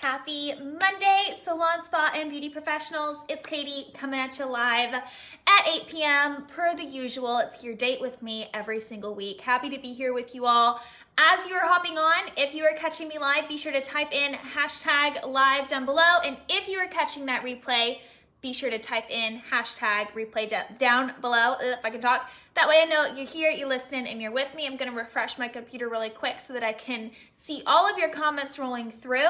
Happy Monday, salon, spa, and beauty professionals. It's Katie coming at you live at 8 p.m. per the usual. It's your date with me every single week. Happy to be here with you all. As you are hopping on, if you are catching me live, be sure to type in hashtag live down below. And if you are catching that replay, be sure to type in hashtag replay down below, if I can talk. That way I know you're here, you're listening, and you're with me. I'm gonna refresh my computer really quick so that I can see all of your comments rolling through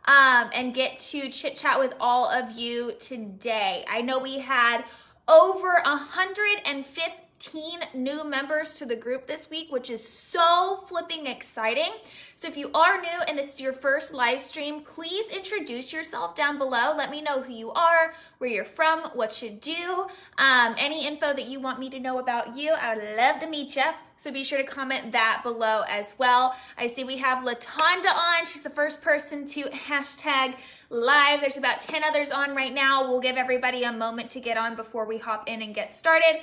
and get to chit chat with all of you today. I know we had over 115 new members to the group this week, which is so flipping exciting. So if you are new and this is your first live stream, please introduce yourself down below. Let me know who you are, where you're from, what you do, any info that you want me to know about you. I would love to meet you. So be sure to comment that below as well. I see we have Latonda on. She's the first person to hashtag live. There's about 10 others on right now. We'll give everybody a moment to get on before we hop in and get started.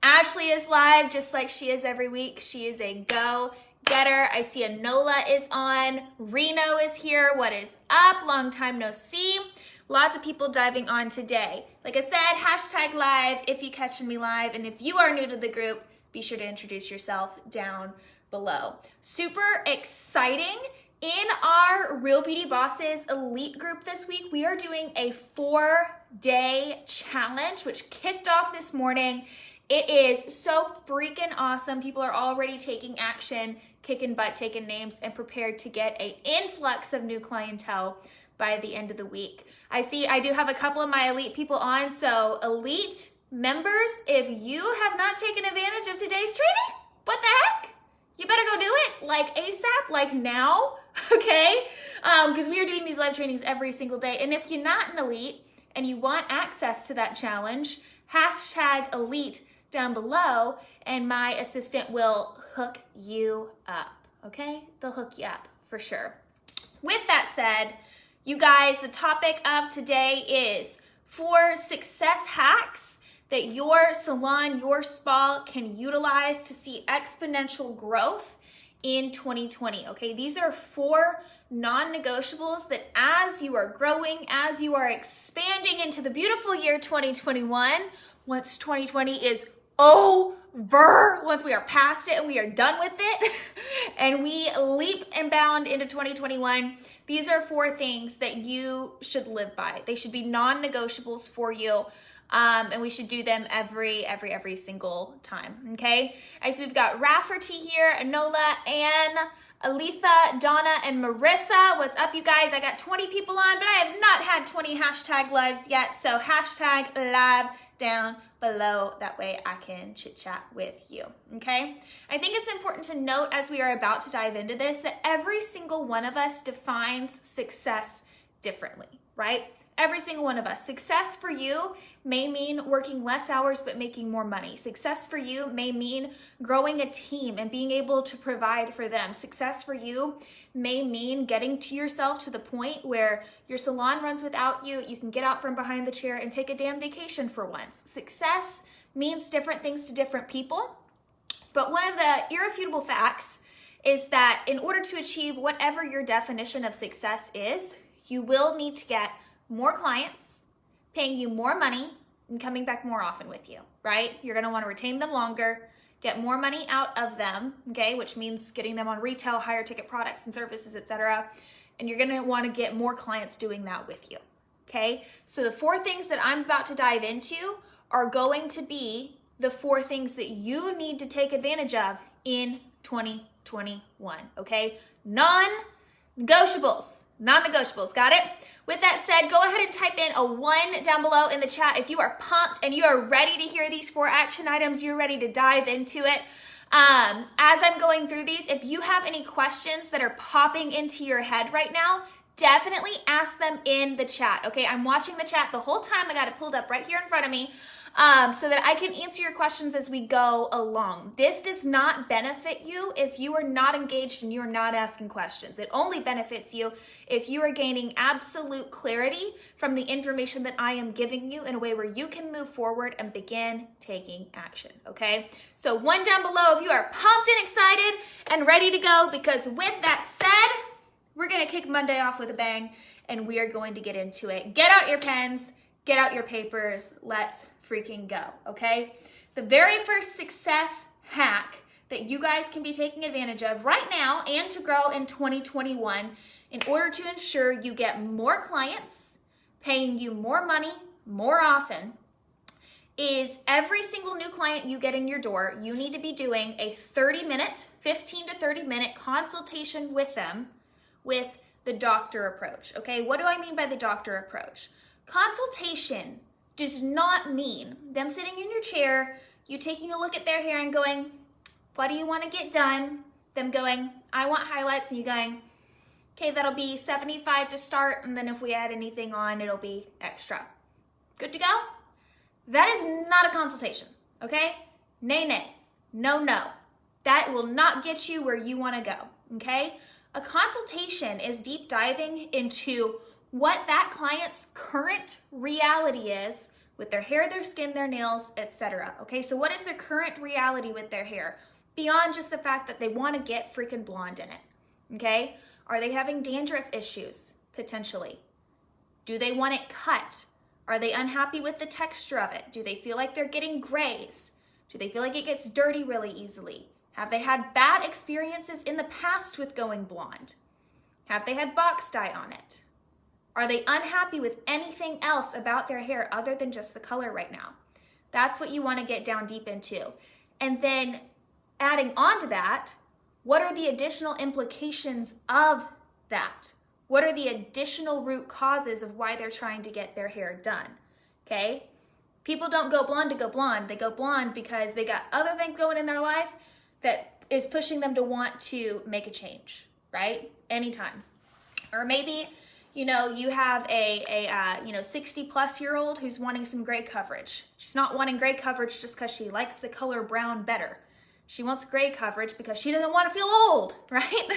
Ashley is live just like she is every week. She is a go-getter. I see Anola is on. Reno is here. What is up? Long time no see. Lots of people diving on today. Like I said, hashtag live if you're catching me live. And if you are new to the group, be sure to introduce yourself down below. Super exciting. In our Real Beauty Bosses Elite group this week, we are doing a 4-day challenge, which kicked off this morning. It is so freaking awesome. People are already taking action, kicking butt, taking names, and prepared to get an influx of new clientele by the end of the week. I see I do have a couple of my elite people on, so elite members, if you have not taken advantage of today's training, what the heck? You better go do it like ASAP, like now, okay? Because we are doing these live trainings every single day. And if you're not an elite and you want access to that challenge, hashtag elite down below and my assistant will hook you up, okay? They'll hook you up for sure. With that said, you guys, the topic of today is 4 success hacks that your salon, your spa can utilize to see exponential growth in 2020, okay? These are 4 non-negotiables that as you are growing, as you are expanding into the beautiful year 2021, once 2020 is over, once we are past it and we are done with it, and we leap and bound into 2021, these are 4 things that you should live by. They should be non-negotiables for you. And we should do them every single time, okay? So we've got Rafferty here, Anola, Anne, Aletha, Donna, and Marissa. What's up, you guys? I got 20 people on, but I have not had 20 hashtag lives yet, so hashtag live down below. That way I can chit chat with you, okay? I think it's important to note as we are about to dive into this that every single one of us defines success differently, right? Every single one of us. Success for you may mean working less hours but making more money. Success for you may mean growing a team and being able to provide for them. Success for you may mean getting to yourself to the point where your salon runs without you, you can get out from behind the chair and take a damn vacation for once. Success means different things to different people, but one of the irrefutable facts is that in order to achieve whatever your definition of success is, you will need to get more clients, paying you more money, and coming back more often with you, right? You're gonna wanna retain them longer, get more money out of them, okay? Which means getting them on retail, higher ticket products and services, etc. And you're gonna wanna get more clients doing that with you, okay? So the 4 things that I'm about to dive into are going to be the 4 things that you need to take advantage of in 2021, okay? Non-negotiables. Non-negotiables, got it? With that said, go ahead and type in a 1 down below in the chat if you are pumped and you are ready to hear these 4 action items, you're ready to dive into it. As I'm going through these, if you have any questions that are popping into your head right now, definitely ask them in the chat, okay? I'm watching the chat the whole time. I got it pulled up right here in front of me so that I can answer your questions as we go along. This does not benefit you if you are not engaged and you are not asking questions. It only benefits you if you are gaining absolute clarity from the information that I am giving you in a way where you can move forward and begin taking action, okay? So 1 down below if you are pumped and excited and ready to go, because with that said, We're gonna kick Monday off with a bang, and we are going to get into it. Get out your pens, get out your papers, let's freaking go, okay? The very first success hack that you guys can be taking advantage of right now and to grow in 2021 in order to ensure you get more clients, paying you more money more often, is every single new client you get in your door, you need to be doing a 30-minute, 15 to 30-minute consultation with them with the doctor approach, okay? What do I mean by the doctor approach? Consultation does not mean them sitting in your chair, you taking a look at their hair and going, what do you want to get done? Them going, I want highlights, and you going, okay, that'll be $75 to start, and then if we add anything on, it'll be extra. Good to go? That is not a consultation, okay? Nay, nay, no, no. That will not get you where you want to go, okay? A consultation is deep diving into what that client's current reality is with their hair, their skin, their nails, etc. Okay, so what is their current reality with their hair? Beyond just the fact that they want to get freaking blonde in it, okay? Are they having dandruff issues, potentially? Do they want it cut? Are they unhappy with the texture of it? Do they feel like they're getting grays? Do they feel like it gets dirty really easily? Have they had bad experiences in the past with going blonde? Have they had box dye on it? Are they unhappy with anything else about their hair other than just the color right now? That's what you want to get down deep into. And then adding on to that, what are the additional implications of that? What are the additional root causes of why they're trying to get their hair done, okay? People don't go blonde to go blonde. They go blonde because they got other things going in their life that is pushing them to want to make a change, right? Anytime. Or maybe, you know, you have a 60-plus-year-old who's wanting some gray coverage. She's not wanting gray coverage just because she likes the color brown better. She wants gray coverage because she doesn't want to feel old, right?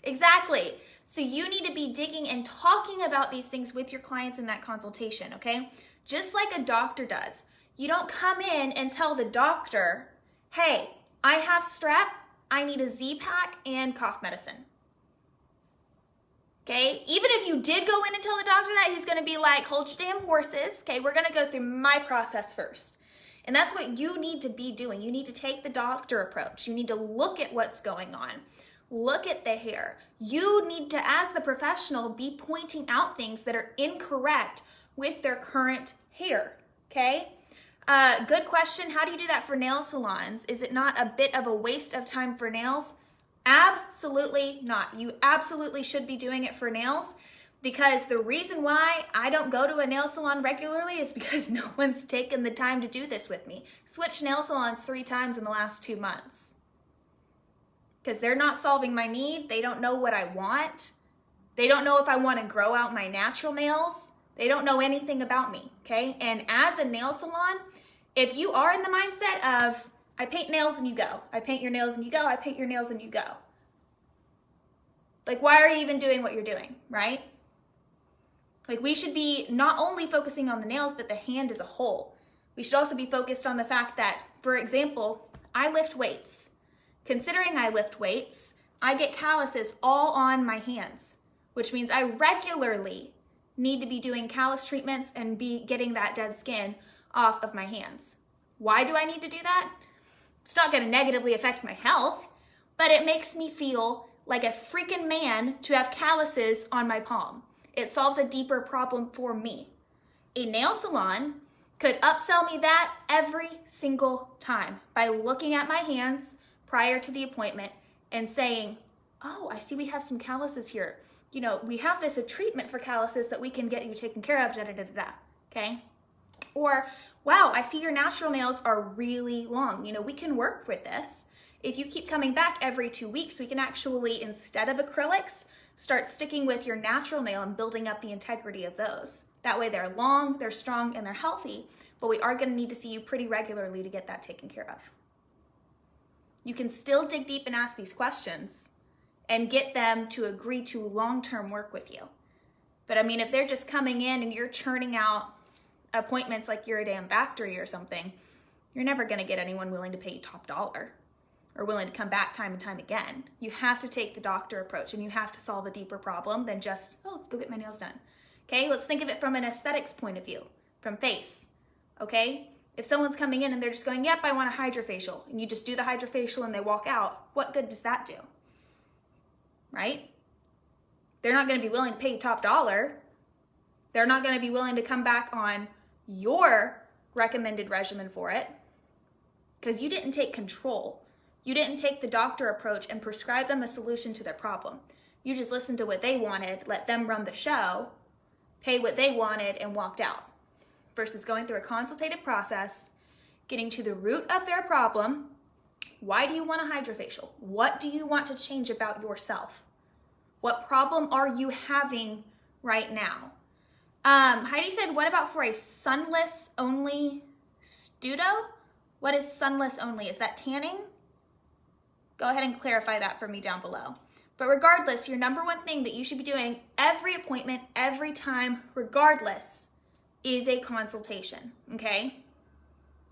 Exactly. So you need to be digging and talking about these things with your clients in that consultation, okay? Just like a doctor does. You don't come in and tell the doctor, hey, I have strep, I need a Z-Pack and cough medicine. Okay? Even if you did go in and tell the doctor that, he's going to be like, hold your damn horses. Okay, we're going to go through my process first. And that's what you need to be doing. You need to take the doctor approach. You need to look at what's going on. Look at the hair. You need to, as the professional, be pointing out things that are incorrect with their current hair, okay? Good question. How do you do that for nail salons? Is it not a bit of a waste of time for nails? Absolutely not. You absolutely should be doing it for nails, because the reason why I don't go to a nail salon regularly is because no one's taken the time to do this with me. Switched nail salons 3 times in the last 2 months. Because they're not solving my need. They don't know what I want. They don't know if I want to grow out my natural nails. They don't know anything about me, okay? And as a nail salon, if you are in the mindset of, I paint nails and you go, I paint your nails and you go, I paint your nails and you go. Like, why are you even doing what you're doing, right? Like, we should be not only focusing on the nails, but the hand as a whole. We should also be focused on the fact that, for example, I lift weights. Considering I lift weights, I get calluses all on my hands, which means I regularly need to be doing callus treatments and be getting that dead skin off of my hands. Why do I need to do that? It's not going to negatively affect my health, but it makes me feel like a freaking man to have calluses on my palm. It solves a deeper problem for me. A nail salon could upsell me that every single time by looking at my hands prior to the appointment and saying, oh, I see we have some calluses here. You know, we have this a treatment for calluses that we can get you taken care of, da-da-da-da-da, okay? Or, wow, I see your natural nails are really long. You know, we can work with this. If you keep coming back every 2 weeks, we can actually, instead of acrylics, start sticking with your natural nail and building up the integrity of those. That way they're long, they're strong, and they're healthy, but we are gonna need to see you pretty regularly to get that taken care of. You can still dig deep and ask these questions and get them to agree to long-term work with you. But I mean, if they're just coming in and you're churning out appointments like you're a damn factory or something, you're never gonna get anyone willing to pay you top dollar. are willing to come back time and time again. You have to take the doctor approach, and you have to solve a deeper problem than just, oh, let's go get my nails done. Okay, let's think of it from an aesthetics point of view, from face, okay? If someone's coming in and they're just going, yep, I want a hydrofacial, and you just do the hydrofacial and they walk out, what good does that do, right? They're not gonna be willing to pay top dollar. They're not gonna be willing to come back on your recommended regimen for it because you didn't take control. You didn't take the doctor approach and prescribe them a solution to their problem. You just listened to what they wanted, let them run the show, pay what they wanted, and walked out. Versus going through a consultative process, getting to the root of their problem. Why do you want a hydrofacial? What do you want to change about yourself? What problem are you having right now? Heidi said, what about for a sunless only studio? What is sunless only? Is that tanning? Go ahead and clarify that for me down below. But regardless, your number one thing that you should be doing every appointment, every time, regardless, is a consultation, okay?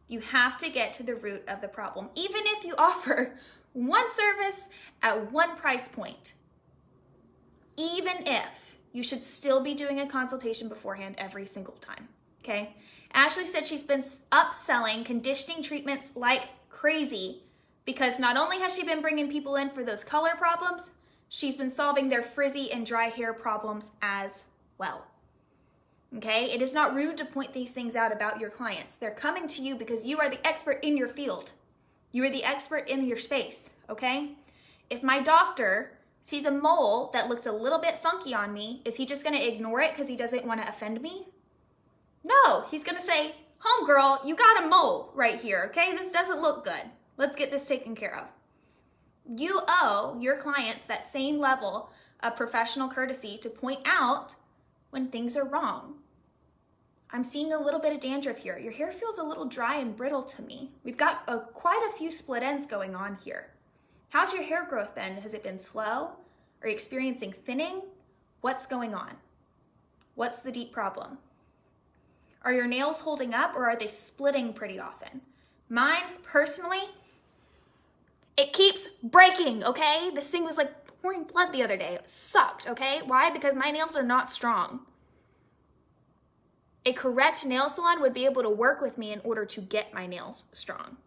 You have to get to the root of the problem, even if you offer one service at one price point. Even if, you should still be doing a consultation beforehand every single time, okay? Ashley said she's been upselling conditioning treatments like crazy because not only has she been bringing people in for those color problems, she's been solving their frizzy and dry hair problems as well. Okay, it is not rude to point these things out about your clients. They're coming to you because you are the expert in your field. You are the expert in your space, okay? If my doctor sees a mole that looks a little bit funky on me, is he just gonna ignore it because he doesn't wanna offend me? No, he's gonna say, homegirl, you got a mole right here, okay? This doesn't look good. Let's get this taken care of. You owe your clients that same level of professional courtesy to point out when things are wrong. I'm seeing a little bit of dandruff here. Your hair feels a little dry and brittle to me. We've got quite a few split ends going on here. How's your hair growth been? Has it been slow? Are you experiencing thinning? What's going on? What's the deep problem? Are your nails holding up or are they splitting pretty often? Mine, personally, it keeps breaking, okay? This thing was like pouring blood the other day. It sucked, okay? Why? Because my nails are not strong. A correct nail salon would be able to work with me in order to get my nails strong,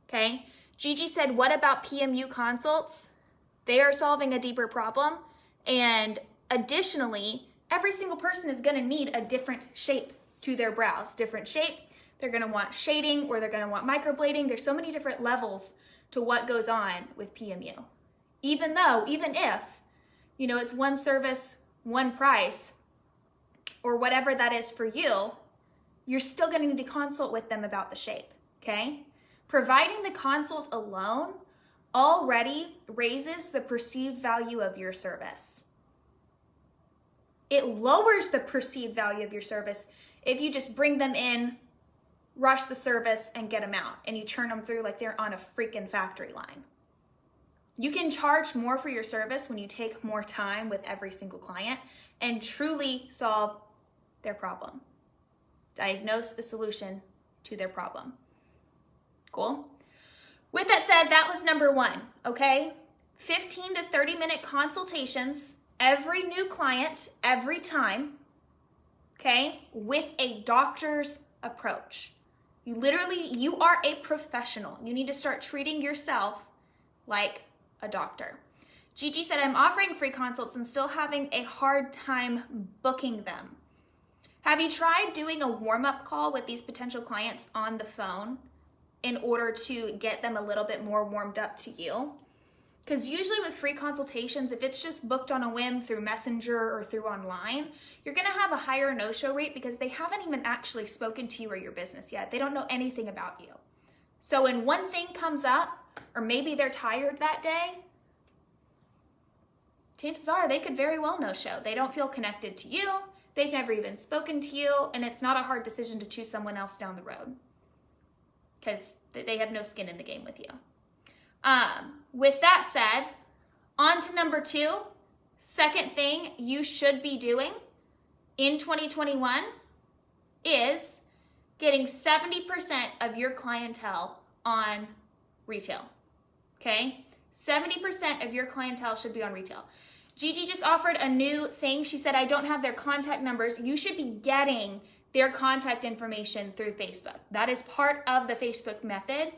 okay? Gigi said, what about PMU consults? They are solving a deeper problem. And additionally, every single person is gonna need a different shape to their brows. Different shape, they're gonna want shading or they're gonna want microblading. There's so many different levels to what goes on with PMU. Even if, you know, it's one service, one price, or whatever that is for you, you're still gonna need to consult with them about the shape, okay? Providing the consult alone already raises the perceived value of your service. It lowers the perceived value of your service if you just bring them in, rush the service, and get them out, and you churn them through like they're on a freaking factory line. You can charge more for your service when you take more time with every single client and truly solve their problem. Diagnose a solution to their problem. Cool? With that said, that was number one, okay? 15 to 30-minute consultations, every new client, every time, okay? With a doctor's approach. You are a professional. You need to start treating yourself like a doctor. Gigi said, I'm offering free consults and still having a hard time booking them. Have you tried doing a warm-up call with these potential clients on the phone in order to get them a little bit more warmed up to you? Because usually with free consultations, if it's just booked on a whim through Messenger or through online, you're gonna have a higher no-show rate because they haven't even actually spoken to you or your business yet. They don't know anything about you. So when one thing comes up, or maybe they're tired that day, chances are they could very well no-show. They don't feel connected to you, they've never even spoken to you, and it's not a hard decision to choose someone else down the road because they have no skin in the game with you. With that said, on to number two. Second thing you should be doing in 2021 is getting 70% of your clientele on retail. okay? 70% of your clientele should be on retail. Gigi just offered a new thing. She said, I don't have their contact numbers. You should be getting their contact information through Facebook. That is part of the Facebook method,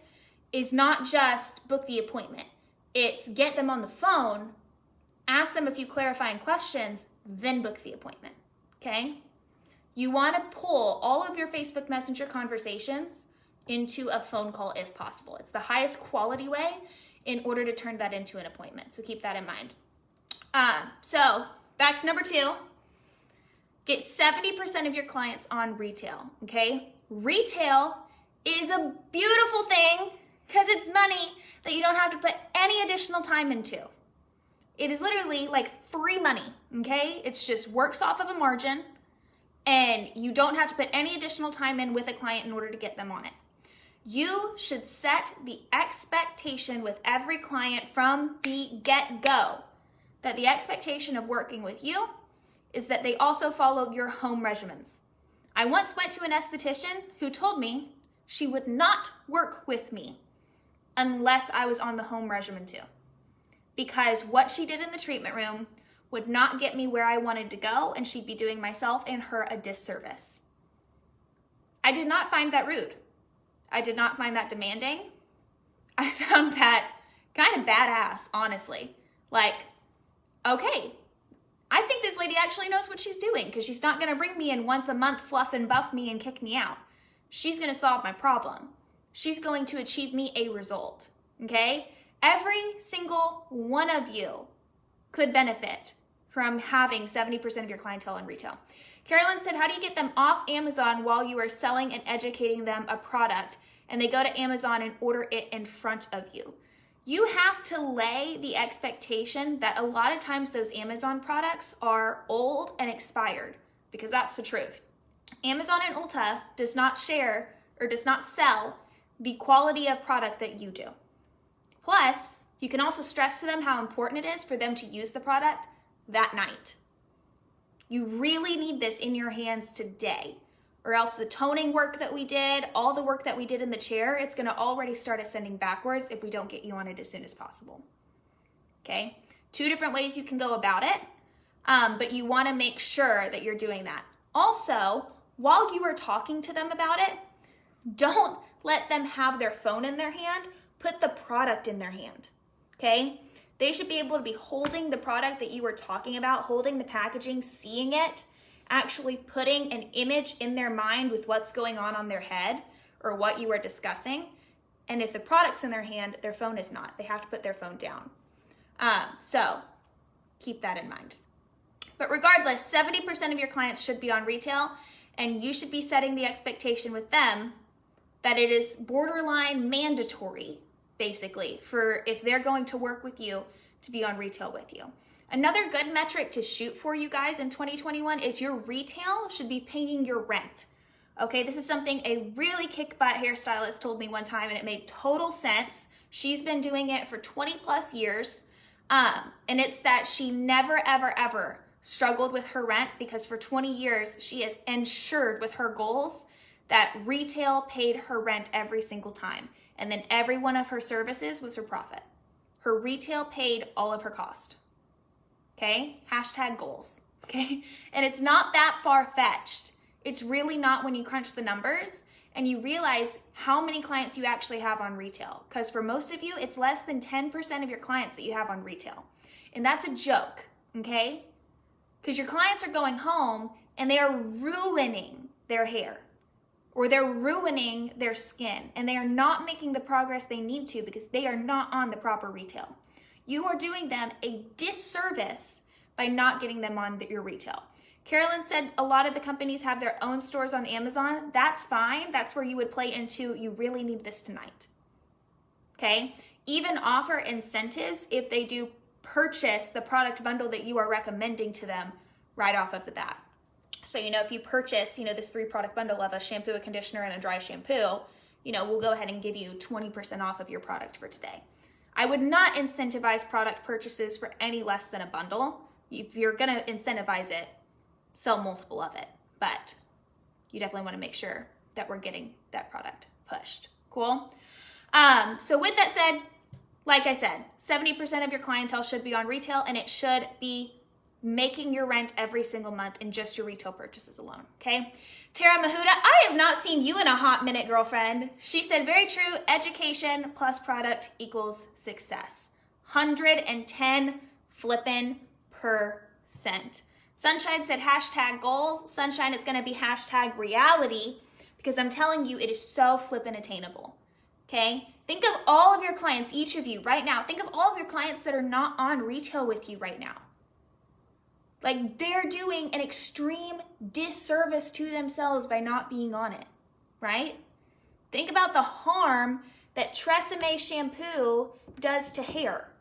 is not just book the appointment. It's get them on the phone, ask them a few clarifying questions, then book the appointment, okay? You want to pull all of your Facebook Messenger conversations into a phone call if possible. It's the highest quality way in order to turn that into an appointment, so keep that in mind. So back to number 2, get 70% of your clients on retail, okay? Retail is a beautiful thing because it's money that you don't have to put any additional time into. It is literally like free money, okay? It's just works off of a margin and you don't have to put any additional time in with a client in order to get them on it. You should set the expectation with every client from the get-go that the expectation of working with you is that they also follow your home regimens. I once went to an esthetician who told me she would not work with me unless I was on the home regimen too. Because what she did in the treatment room would not get me where I wanted to go, and she'd be doing myself and her a disservice. I did not find that rude. I did not find that demanding. I found that kind of badass, honestly. Like, okay, I think this lady actually knows what she's doing because she's not going to bring me in once a month, fluff and buff me and kick me out. She's going to solve my problem. She's going to achieve me a result, okay? Every single one of you could benefit from having 70% of your clientele in retail. Carolyn said, how do you get them off Amazon while you are selling and educating them a product and they go to Amazon and order it in front of you? You have to lay the expectation that a lot of times those Amazon products are old and expired, because that's the truth. Amazon and Ulta does not share or does not sell the quality of product that you do. Plus, you can also stress to them how important it is for them to use the product that night. You really need this in your hands today, or else the toning work that we did, all the work that we did in the chair, it's going to already start ascending backwards if we don't get you on it as soon as possible. Okay? 2 different ways you can go about it, but you want to make sure that you're doing that. Also, while you are talking to them about it, don't let them have their phone in their hand. Put the product in their hand, okay? They should be able to be holding the product that you were talking about, holding the packaging, seeing it, actually putting an image in their mind with what's going on their head or what you are discussing. And if the product's in their hand, their phone is not. They have to put their phone down. So keep that in mind. But regardless, 70% of your clients should be on retail, and you should be setting the expectation with them that it is borderline mandatory, basically, for if they're going to work with you to be on retail with you. Another good metric to shoot for you guys in 2021 is your retail should be paying your rent. Okay, this is something a really kick-butt hairstylist told me one time, and it made total sense. She's been doing it for 20 plus years, and it's that she never, ever, ever struggled with her rent because for 20 years, she has ensured with her goals that retail paid her rent every single time. And then every one of her services was her profit. Her retail paid all of her cost. Okay? Hashtag goals. Okay? And it's not that far-fetched. It's really not when you crunch the numbers and you realize how many clients you actually have on retail. Because for most of you, it's less than 10% of your clients that you have on retail. And that's a joke. Okay? Because your clients are going home and they are ruining their hair. Or they're ruining their skin, and they are not making the progress they need to because they are not on the proper retail. You are doing them a disservice by not getting them on your retail. Carolyn said a lot of the companies have their own stores on Amazon. That's fine. That's where you would play into, you really need this tonight. Okay? Even offer incentives if they do purchase the product bundle that you are recommending to them right off of the bat. So, if you purchase, this 3-product bundle of a shampoo, a conditioner, and a dry shampoo, we'll go ahead and give you 20% off of your product for today. I would not incentivize product purchases for any less than a bundle. If you're going to incentivize it, sell multiple of it. But you definitely want to make sure that we're getting that product pushed. Cool? So with that said, Like I said, 70% of your clientele should be on retail, and it should be making your rent every single month in just your retail purchases alone, okay? Tara Mahuda, I have not seen you in a hot minute, girlfriend. She said, very true, education plus product equals success. 110 flippin' %. Sunshine said hashtag goals. Sunshine, it's gonna be hashtag reality, because I'm telling you, it is so flippin' attainable, okay? Think of all of your clients, each of you right now. Think of all of your clients that are not on retail with you right now. Like, they're doing an extreme disservice to themselves by not being on it, right? Think about the harm that Tresemme shampoo does to hair.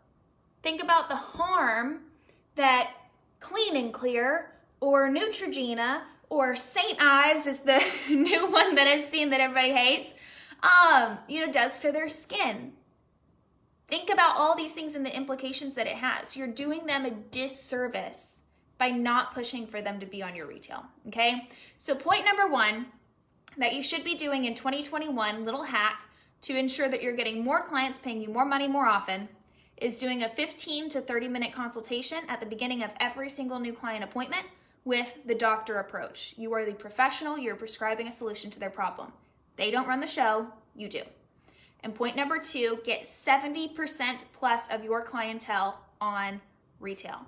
Think about the harm that Clean and Clear or Neutrogena or St. Ives is the new one that I've seen that everybody hates, does to their skin. Think about all these things and the implications that it has. You're doing them a disservice by not pushing for them to be on your retail, okay? So point number 1 that you should be doing in 2021, little hack to ensure that you're getting more clients paying you more money more often, is doing a 15 to 30 minute consultation at the beginning of every single new client appointment with the doctor approach. You are the professional, you're prescribing a solution to their problem. They don't run the show, you do. And point number 2, get 70% plus of your clientele on retail.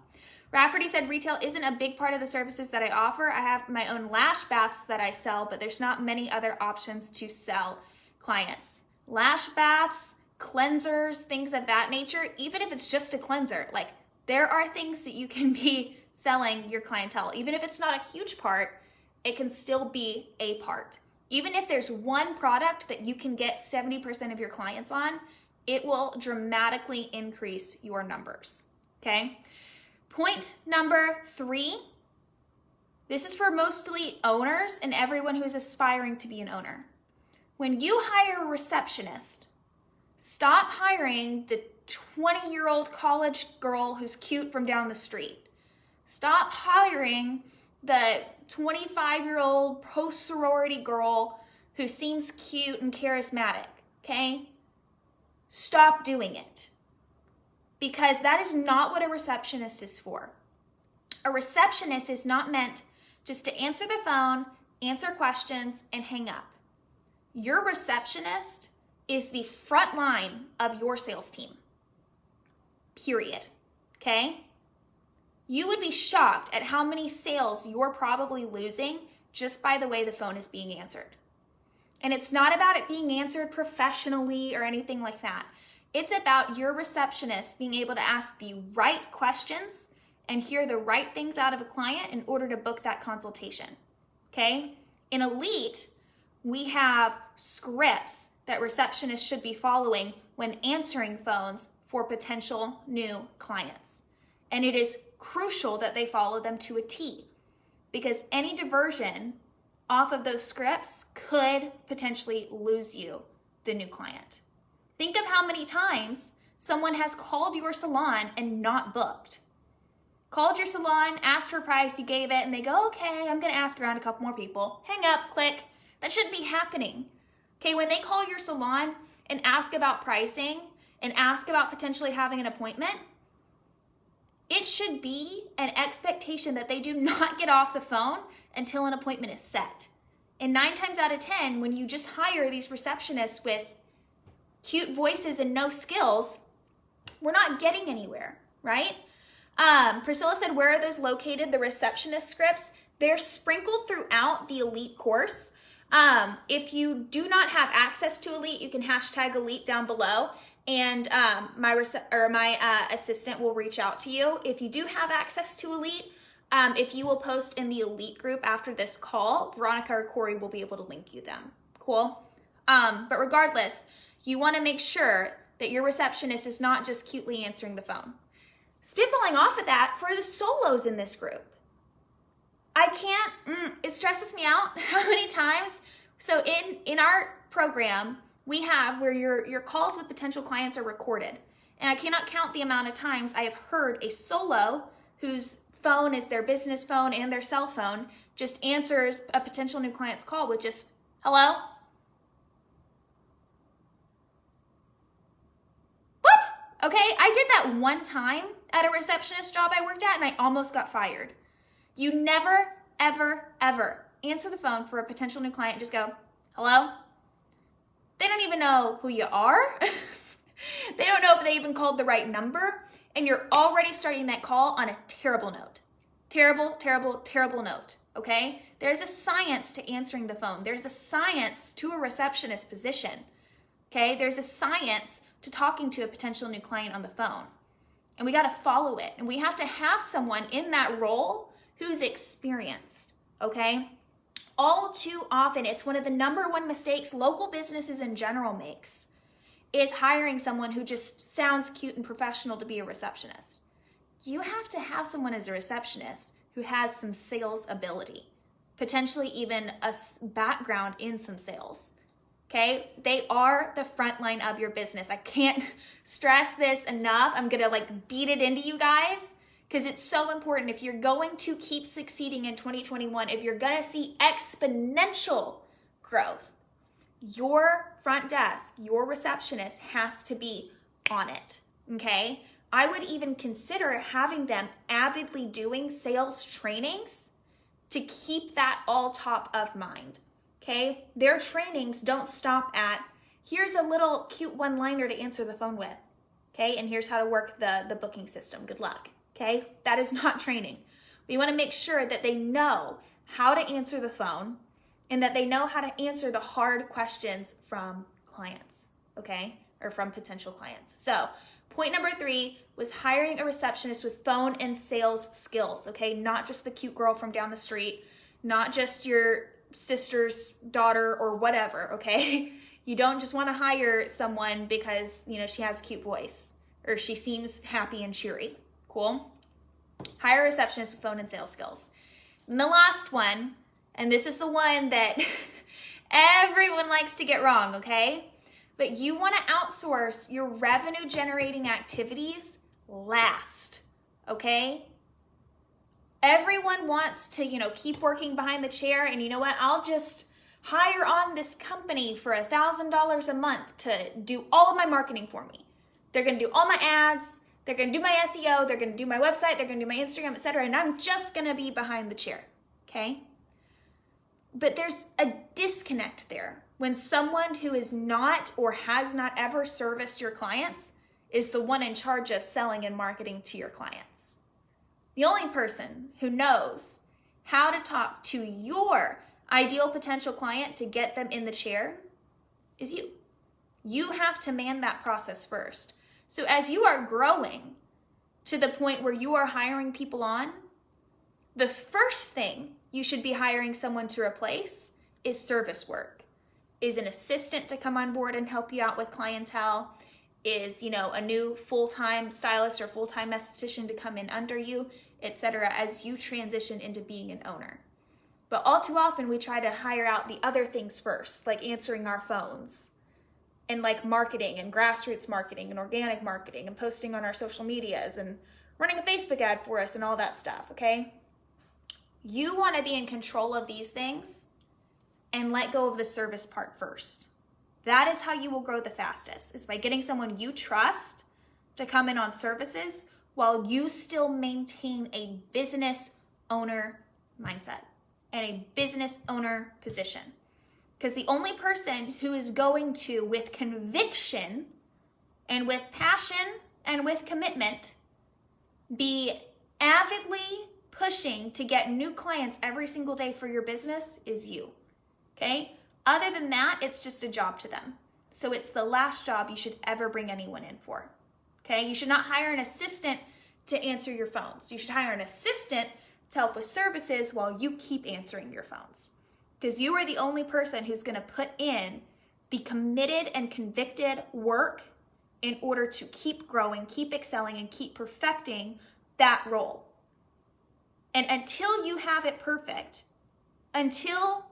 Rafferty said retail isn't a big part of the services that I offer. I have my own lash baths that I sell, but there's not many other options to sell clients. Lash baths, cleansers, things of that nature, even if it's just a cleanser, like there are things that you can be selling your clientele. Even if it's not a huge part, it can still be a part. Even if there's one product that you can get 70% of your clients on, it will dramatically increase your numbers, okay? Point number 3, this is for mostly owners and everyone who's aspiring to be an owner. When you hire a receptionist, stop hiring the 20-year-old college girl who's cute from down the street. Stop hiring the 25-year-old post-sorority girl who seems cute and charismatic, okay? Stop doing it. Because that is not what a receptionist is for. A receptionist is not meant just to answer the phone, answer questions, and hang up. Your receptionist is the front line of your sales team. Period. Okay? You would be shocked at how many sales you're probably losing just by the way the phone is being answered. And it's not about it being answered professionally or anything like that. It's about your receptionist being able to ask the right questions and hear the right things out of a client in order to book that consultation, okay? In Elite, we have scripts that receptionists should be following when answering phones for potential new clients. And it is crucial that they follow them to a T, because any diversion off of those scripts could potentially lose you the new client. Think of how many times someone has called your salon and not booked. Called your salon, asked for a price, you gave it, and they go, okay, I'm gonna ask around a couple more people. Hang up, click. That shouldn't be happening. Okay, when they call your salon and ask about pricing and ask about potentially having an appointment, it should be an expectation that they do not get off the phone until an appointment is set. And 9 times out of 10, when you just hire these receptionists with cute voices and no skills, we're not getting anywhere, right? Priscilla said, where are those located, the receptionist scripts? They're sprinkled throughout the Elite course. If you do not have access to Elite, you can hashtag Elite down below, and my assistant will reach out to you. If you do have access to Elite, if you will post in the Elite group after this call, Veronica or Corey will be able to link you them. Cool? But regardless, you want to make sure that your receptionist is not just cutely answering the phone. Spitballing off of that, for the solos in this group, I can't, it stresses me out how many times. So in our program, we have where your calls with potential clients are recorded. And I cannot count the amount of times I have heard a solo whose phone is their business phone and their cell phone just answers a potential new client's call with just, hello? What? Okay, I did that one time at a receptionist job I worked at and I almost got fired. You never, ever, ever answer the phone for a potential new client. Just go, hello? They don't even know who you are. They don't know if they even called the right number. And you're already starting that call on a terrible note. Terrible, terrible, terrible note, okay? There's a science to answering the phone. There's a science to a receptionist position, okay? There's a science to talking to a potential new client on the phone. And we got to follow it. And we have to have someone in that role who's experienced, okay? All too often, it's one of the number one mistakes local businesses in general makes is hiring someone who just sounds cute and professional to be a receptionist. You have to have someone as a receptionist who has some sales ability, potentially even a background in some sales, okay? They are the front line of your business. I can't stress this enough. I'm gonna beat it into you guys because it's so important. If you're going to keep succeeding in 2021, if you're gonna see exponential growth, your front desk, your receptionist has to be on it, okay? I would even consider having them avidly doing sales trainings to keep that all top of mind, okay? Their trainings don't stop at, here's a little cute one-liner to answer the phone with, okay? And here's how to work the booking system. Good luck, okay? That is not training. We want to make sure that they know how to answer the phone and that they know how to answer the hard questions from clients, okay? Or from potential clients. So point number 3 was hiring a receptionist with phone and sales skills, okay? Not just the cute girl from down the street, not just your sister's daughter or whatever, okay? You don't just want to hire someone because, she has a cute voice or she seems happy and cheery, cool? Hire a receptionist with phone and sales skills. And the last one, and this is the one that everyone likes to get wrong, okay? But you want to outsource your revenue generating activities last, okay? Everyone wants to, keep working behind the chair and you know what? I'll just hire on this company for $1,000 a month to do all of my marketing for me. They're going to do all my ads. They're going to do my SEO. They're going to do my website. They're going to do my Instagram, etc. And I'm just going to be behind the chair, okay? But there's a disconnect there when someone who is not or has not ever serviced your clients is the one in charge of selling and marketing to your clients. The only person who knows how to talk to your ideal potential client to get them in the chair is you. You have to man that process first. So as you are growing to the point where you are hiring people on, the first thing you should be hiring someone to replace is service work, is an assistant to come on board and help you out with clientele, is, a new full-time stylist or full-time esthetician to come in under you, etc., as you transition into being an owner. But all too often we try to hire out the other things first, like answering our phones and marketing and grassroots marketing and organic marketing and posting on our social medias and running a Facebook ad for us and all that stuff, okay? You want to be in control of these things and let go of the service part first. That is how you will grow the fastest, is by getting someone you trust to come in on services while you still maintain a business owner mindset and a business owner position. Because the only person who is going to, with conviction and with passion and with commitment, be avidly pushing to get new clients every single day for your business is you, okay? Other than that, it's just a job to them. So it's the last job you should ever bring anyone in for, okay? You should not hire an assistant to answer your phones. You should hire an assistant to help with services while you keep answering your phones. Because you are the only person who's going to put in the committed and convicted work in order to keep growing, keep excelling, and keep perfecting that role. And until you have it perfect, until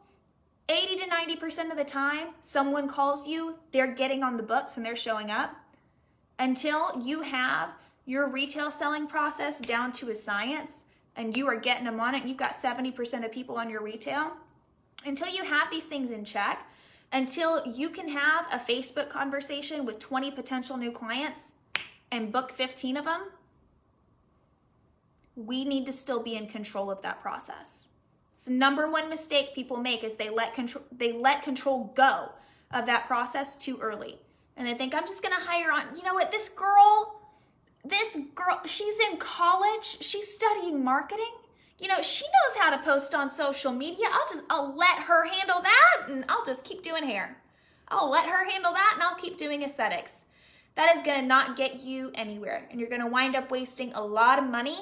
80 to 90% of the time someone calls you, they're getting on the books and they're showing up, until you have your retail selling process down to a science and you are getting them on it, and you've got 70% of people on your retail, until you have these things in check, until you can have a Facebook conversation with 20 potential new clients, and book 15 of them, we need to still be in control of that process. It's the number one mistake people make is they let control go of that process too early. And they think, I'm just gonna hire on, you know what, this girl, she's in college, she's studying marketing. You know, she knows how to post on social media. I'll let her handle that and I'll just keep doing hair. I'll let her handle that and I'll keep doing aesthetics. That is gonna not get you anywhere. And you're gonna wind up wasting a lot of money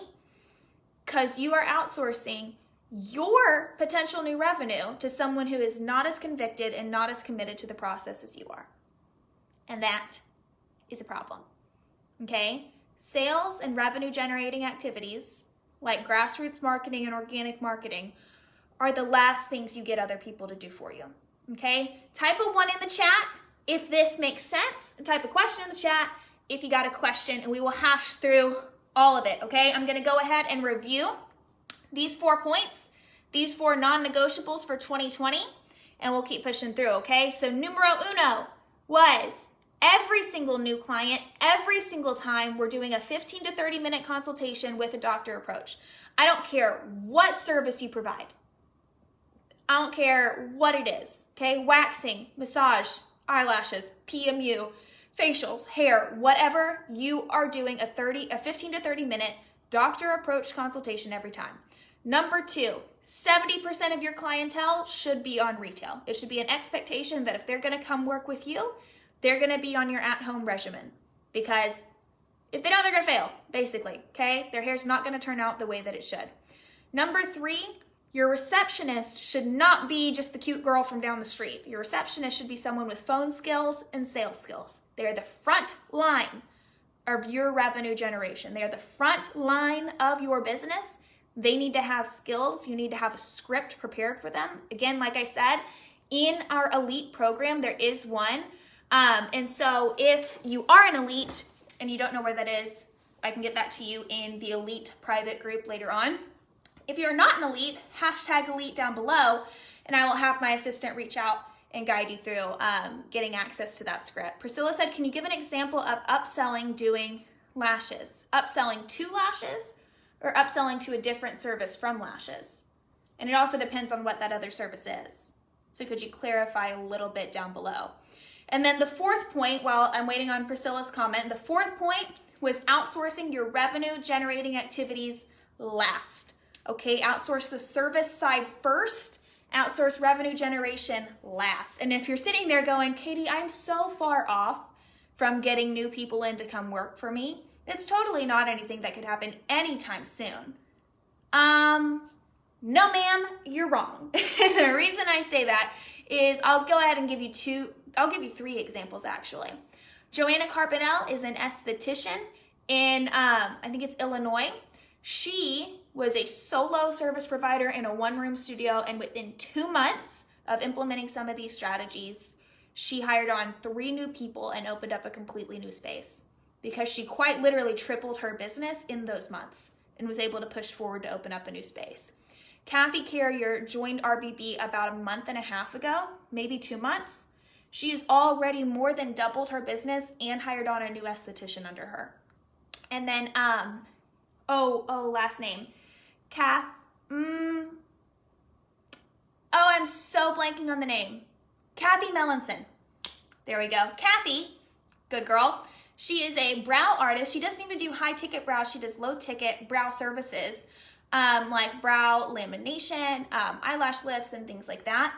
because you are outsourcing your potential new revenue to someone who is not as convicted and not as committed to the process as you are. And that is a problem, okay? Sales and revenue generating activities like grassroots marketing and organic marketing are the last things you get other people to do for you, okay? Type a 1 in the chat if this makes sense. Type a question in the chat if you got a question, and we will hash through all of it, okay? I'm gonna go ahead and review these 4 points, these 4 non-negotiables for 2020, and we'll keep pushing through, okay? So numero uno was every single new client, every single time we're doing a 15 to 30 minute consultation with a doctor approach. I don't care what service you provide. I don't care what it is, okay? Waxing, massage, eyelashes, PMU, facials, hair, whatever, you are doing a 15 to 30 minute doctor approach consultation every time. Number 2, 70% of your clientele should be on retail. It should be an expectation that if they're gonna come work with you, they're gonna be on your at-home regimen, because if they don't, they're gonna fail, basically, okay? Their hair's not gonna turn out the way that it should. Number 3, your receptionist should not be just the cute girl from down the street. Your receptionist should be someone with phone skills and sales skills. They're the front line of your revenue generation. They are the front line of your business. They need to have skills. You need to have a script prepared for them. Again, like I said, in our elite program, there is one. And so if you are an elite and you don't know where that is, I can get that to you in the elite private group later on. If you're not an elite, hashtag elite down below, and I will have my assistant reach out and guide you through getting access to that script. Priscilla said, can you give an example of upselling doing lashes? Upselling to lashes or upselling to a different service from lashes? And it also depends on what that other service is. So could you clarify a little bit down below? And then the 4th point, while I'm waiting on Priscilla's comment, the 4th point was outsourcing your revenue generating activities last. Okay, outsource the service side first, outsource revenue generation last. And if you're sitting there going, Katie, I'm so far off from getting new people in to come work for me, it's totally not anything that could happen anytime soon. No ma'am, you're wrong. The reason I say that is I'll go ahead and give you 3 examples actually. Joanna Carpinell is an esthetician in, I think it's Illinois. She was a solo service provider in a 1-room studio, and within 2 months of implementing some of these strategies, she hired on 3 new people and opened up a completely new space because she quite literally tripled her business in those months and was able to push forward to open up a new space. Kathy Carrier joined RBB about a month and a half ago, maybe 2 months. She has already more than doubled her business and hired on a new esthetician under her. And then, last name. I'm so blanking on the name. Kathy Mellinson. There we go. Kathy, good girl. She is a brow artist. She doesn't even do high ticket brows. She does low ticket brow services, like brow lamination, eyelash lifts, and things like that.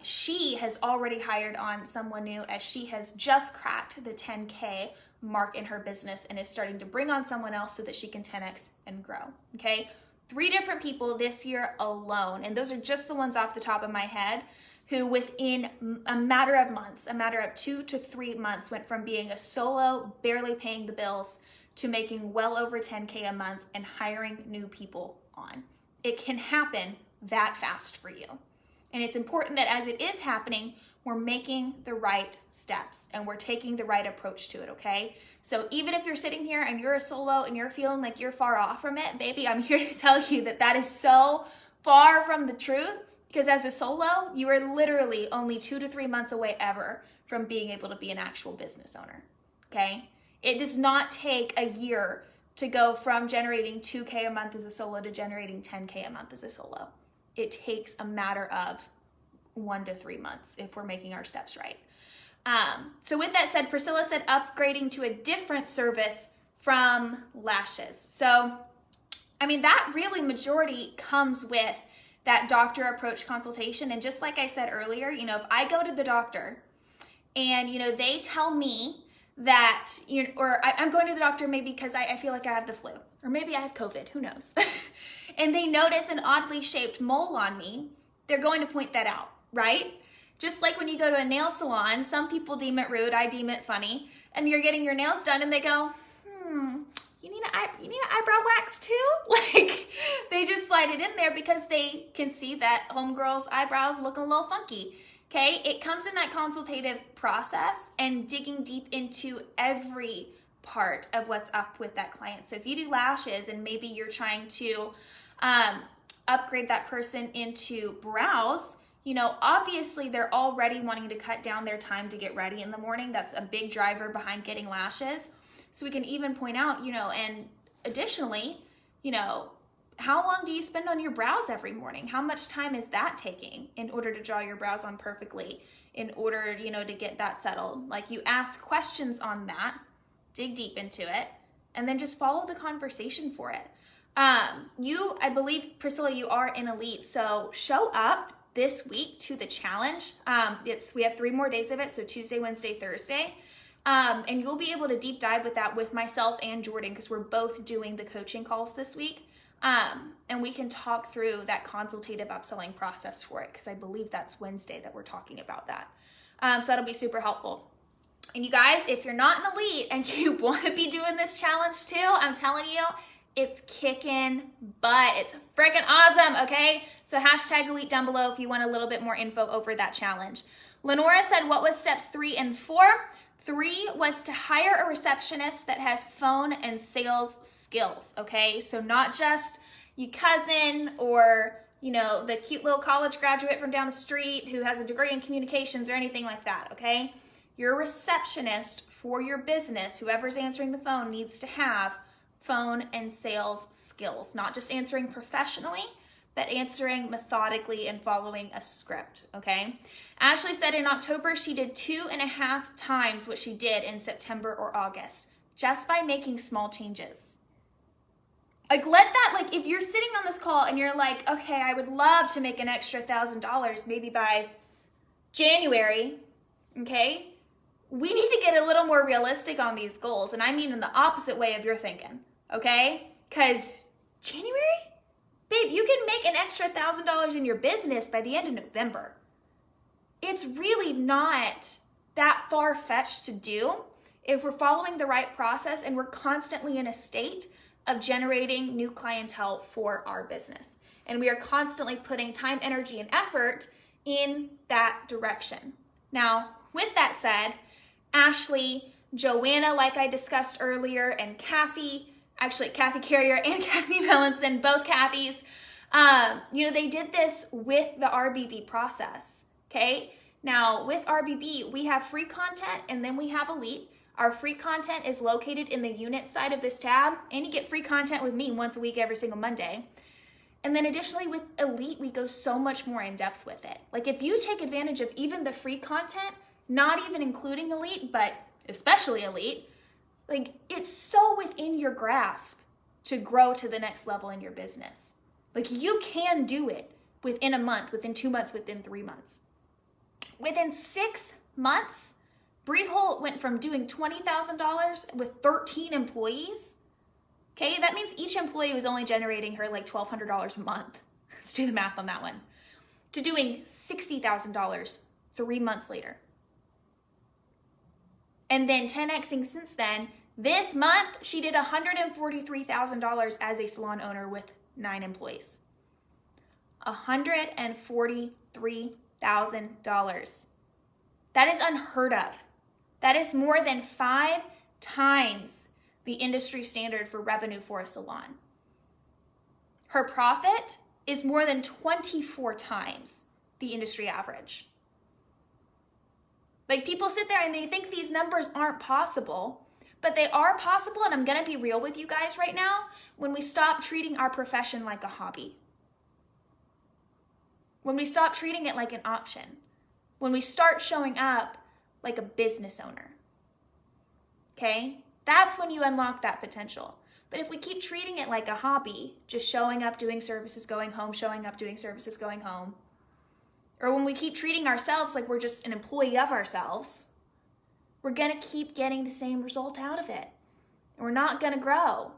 She has already hired on someone new as she has just cracked the 10K mark in her business and is starting to bring on someone else so that she can 10X and grow, okay? 3 different people this year alone, and those are just the ones off the top of my head, who within a matter of months, a matter of 2 to 3 months, went from being a solo, barely paying the bills, to making well over 10K a month and hiring new people on. It can happen that fast for you. And it's important that as it is happening, we're making the right steps and we're taking the right approach to it, okay? So even if you're sitting here and you're a solo and you're feeling like you're far off from it, baby, I'm here to tell you that that is so far from the truth, because as a solo, you are literally only 2 to 3 months away ever from being able to be an actual business owner, okay? It does not take a year to go from generating 2K a month as a solo to generating 10K a month as a solo. It takes a matter of 1 to 3 months if we're making our steps right. So with that said, Priscilla said upgrading to a different service from lashes. So, I mean, that really majority comes with that doctor approach consultation. And just like I said earlier, you know, if I go to the doctor and, you know, they tell me that, you know, or I'm going to the doctor maybe because I feel like I have the flu, or maybe I have COVID, who knows? And they notice an oddly shaped mole on me, they're going to point that out, right? Just like when you go to a nail salon, some people deem it rude, I deem it funny, and you're getting your nails done and they go, you need an eyebrow wax too? Like, they just slide it in there because they can see that homegirl's eyebrows look a little funky. Okay, it comes in that consultative process and digging deep into every part of what's up with that client. So if you do lashes and maybe you're trying to upgrade that person into brows, you know, obviously they're already wanting to cut down their time to get ready in the morning. That's a big driver behind getting lashes. So we can even point out, you know, and additionally, you know, how long do you spend on your brows every morning? How much time is that taking in order to draw your brows on perfectly, in order, you know, to get that settled? Like, you ask questions on that, dig deep into it, and then just follow the conversation for it. I believe, Priscilla, you are in Elite, so show up this week to the challenge. We have 3 more days of it, so Tuesday, Wednesday, Thursday. And you'll be able to deep dive with that with myself and Jordan, because we're both doing the coaching calls this week. And we can talk through that consultative upselling process for it, because I believe that's Wednesday that we're talking about that. So that'll be super helpful. And you guys, if you're not an Elite and you want to be doing this challenge too, I'm telling you, it's kicking butt. It's freaking awesome, okay? So hashtag Elite down below if you want a little bit more info over that challenge. Lenora said, what was steps 3 and 4? 3 was to hire a receptionist that has phone and sales skills, okay? So not just your cousin or, you know, the cute little college graduate from down the street who has a degree in communications or anything like that, okay? Your receptionist for your business, whoever's answering the phone, needs to have phone and sales skills, not just answering professionally, but answering methodically and following a script, okay? Ashley said in October, she did 2.5 times what she did in September or August, just by making small changes. Like, if you're sitting on this call and you're like, okay, I would love to make an extra $1,000 maybe by January, okay? We need to get a little more realistic on these goals, and I mean in the opposite way of your thinking, okay? Because January? Babe, you can make an extra $1,000 in your business by the end of November. It's really not that far-fetched to do if we're following the right process and we're constantly in a state of generating new clientele for our business. And we are constantly putting time, energy, and effort in that direction. Now, with that said, Ashley, Joanna, like I discussed earlier, and Kathy Carrier and Kathy Melanson, both Kathys, you know, they did this with the RBB process, okay? Now, with RBB, we have free content and then we have Elite. Our free content is located in the unit side of this tab, and you get free content with me once a week every single Monday. And then additionally with Elite, we go so much more in depth with it. Like, if you take advantage of even the free content, not even including Elite, but especially Elite, like, it's so within your grasp to grow to the next level in your business. Like, you can do it within a month, within 2 months, within 3 months. Within 6 months, Bree Holt went from doing $20,000 with 13 employees. Okay, that means each employee was only generating her like $1,200 a month. Let's do the math on that one. To doing $60,000 3 months later. And then 10xing since then. This month, she did $143,000 as a salon owner with 9 employees. $143,000. That is unheard of. That is more than 5 times the industry standard for revenue for a salon. Her profit is more than 24 times the industry average. Like, people sit there and they think these numbers aren't possible, but they are possible, and I'm gonna be real with you guys right now, when we stop treating our profession like a hobby. When we stop treating it like an option. When we start showing up like a business owner. Okay? That's when you unlock that potential. But if we keep treating it like a hobby, just showing up, doing services, going home, showing up, doing services, going home, or when we keep treating ourselves like we're just an employee of ourselves, we're gonna keep getting the same result out of it. And we're not gonna grow.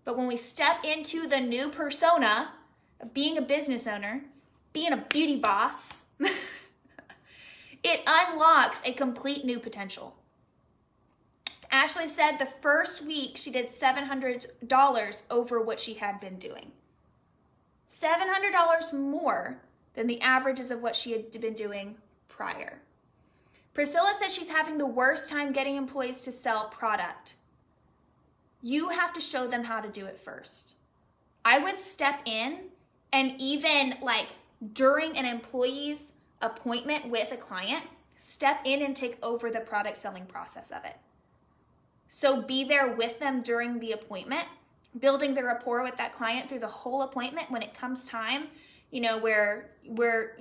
But when we step into the new persona of being a business owner, being a beauty boss, it unlocks a complete new potential. Ashley said the first week she did $700 over what she had been doing. $700 more than the averages of what she had been doing prior. Priscilla said she's having the worst time getting employees to sell product. You have to show them how to do it first. I would step in and even during an employee's appointment with a client, step in and take over the product selling process of it. So be there with them during the appointment, building the rapport with that client through the whole appointment. When it comes time, where we're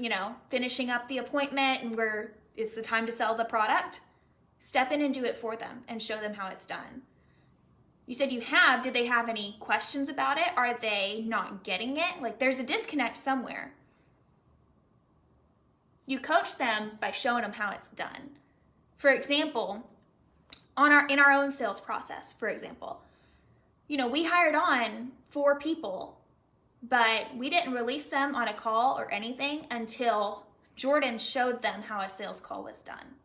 finishing up the appointment and it's the time to sell the product, step in and do it for them and show them how it's done. You said did they have any questions about it? Are they not getting it? There's a disconnect somewhere. You coach them by showing them how it's done. For example, in our own sales process, for example, we hired on 4 people, but we didn't release them on a call or anything until Jordan showed them how a sales call was done.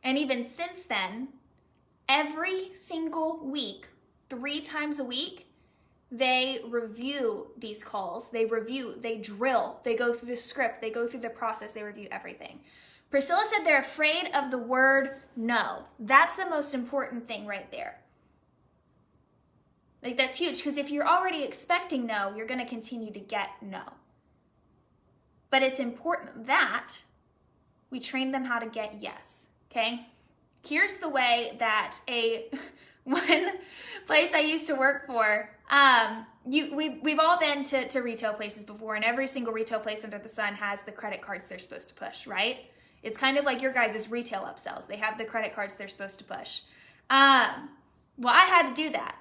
And even since then, every single week, 3 times a week, they review these calls. They drill, they go through the script, they go through the process, they review everything. Priscilla said they're afraid of the word no. That's the most important thing right there. That's huge, because if you're already expecting no, you're going to continue to get no. But it's important that we train them how to get yes, okay? Here's the way that one place I used to work for, we've all been to retail places before, and every single retail place under the sun has the credit cards they're supposed to push, right? It's kind of like your guys' retail upsells. They have the credit cards they're supposed to push. Well, I had to do that.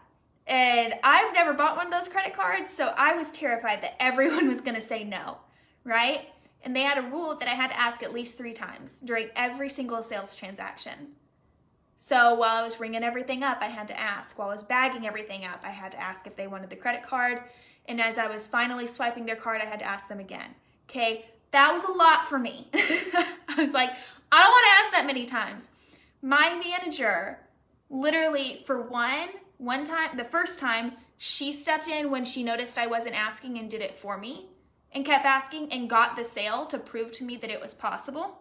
And I've never bought one of those credit cards, so I was terrified that everyone was going to say no, right? And they had a rule that I had to ask at least 3 times during every single sales transaction. So while I was ringing everything up, I had to ask. While I was bagging everything up, I had to ask if they wanted the credit card. And as I was finally swiping their card, I had to ask them again. Okay, that was a lot for me. I was like, I don't want to ask that many times. My manager, literally for one time, the first time, she stepped in when she noticed I wasn't asking and did it for me and kept asking and got the sale to prove to me that it was possible.